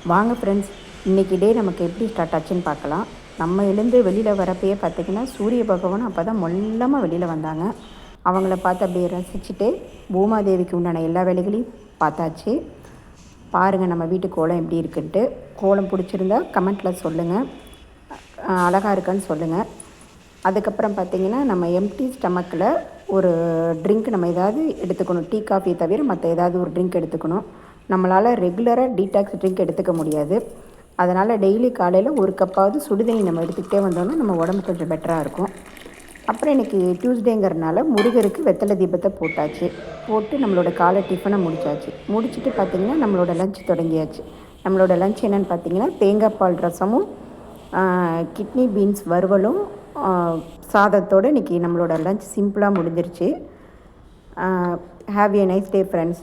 வாங்க ஃப்ரெண்ட்ஸ், இன்றைக்கி டே நமக்கு எப்படி ஸ்டார்ட் ஆச்சுன்னு பார்க்கலாம். நம்ம எழுந்து வெளியில் வரப்பயே பார்த்திங்கன்னா சூரிய பகவான் அப்போ தான் மொல்லமாக வெளியில் வந்தாங்க. அவங்கள பார்த்து அப்படியே ரசிச்சுட்டு பூமாதேவிக்கு உண்டான எல்லா வேலைகளையும் பார்த்தாச்சு. பாருங்கள் நம்ம வீட்டு கோலம் எப்படி இருக்குன்ட்டு. கோலம் பிடிச்சிருந்தா கமெண்ட்டில் சொல்லுங்கள், அழகாக இருக்கான்னு சொல்லுங்கள். அதுக்கப்புறம் பார்த்திங்கன்னா நம்ம எம்டி ஸ்டமக்கில் ஒரு ட்ரிங்க் நம்ம ஏதாவது எடுத்துக்கணும். டீ காஃபி தவிர மற்ற ஏதாவது ஒரு ட்ரிங்க் எடுத்துக்கணும். நம்மளால் ரெகுலராக டீடாக்ஸ் ட்ரிங்க் எடுத்துக்க முடியாது. அதனால் டெய்லி காலையில் ஒரு கப்பாவது சுடுதண்ணி நம்ம எடுத்துக்கிட்டே வந்தோம்னா நம்ம உடம்பு கொஞ்சம் பெட்டராக இருக்கும். அப்புறம் இன்றைக்கி டியூஸ்டேங்கிறதுனால முருகருக்கு வெத்தலை தீபத்தை போட்டு நம்மளோட காலை டிஃபனை முடிச்சுட்டு பார்த்திங்கன்னா நம்மளோட லஞ்ச் தொடங்கியாச்சு. நம்மளோட லஞ்ச் என்னென்னு பார்த்திங்கன்னா தேங்காய் பால் ரசமும் கிட்னி பீன்ஸ் வறுவலும் சாதத்தோடு இன்றைக்கி நம்மளோட லஞ்ச் சிம்பிளாக முடிஞ்சிருச்சு. Have a nice day friends.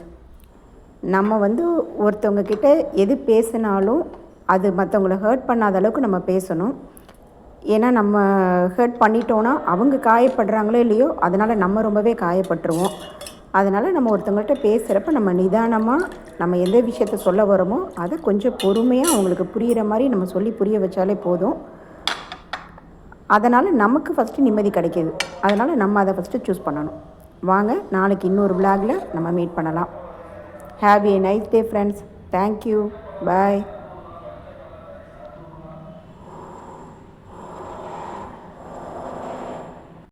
நம்ம ஒருத்தவங்க கிட்ட எது பேசினாலும் அது மற்றவங்கள ஹர்ட் பண்ணாத அளவுக்கு நம்ம பேசணும். ஏன்னா நம்ம ஹர்ட் பண்ணிட்டோன்னா அவங்க காயப்படுறாங்களோ இல்லையோ, அதனால் நம்ம ரொம்பவே காயப்பட்டுருவோம். அதனால் நம்ம ஒருத்தவங்கள்ட்ட பேசுகிறப்ப நம்ம நிதானமாக நம்ம எந்த விஷயத்த சொல்ல வரோமோ அதை கொஞ்சம் பொறுமையாக அவங்களுக்கு புரிகிற மாதிரி நம்ம சொல்லி புரிய வச்சாலே போதும். அதனால் நமக்கு ஃபஸ்ட்டு நிம்மதி கிடைக்கிது. அதனால் நம்ம அதை ஃபஸ்ட்டு சூஸ் பண்ணணும். வாங்க நாளைக்கு இன்னொரு விளாகில் நம்ம மீட் பண்ணலாம். Have a nice day friends. Thank you. Bye.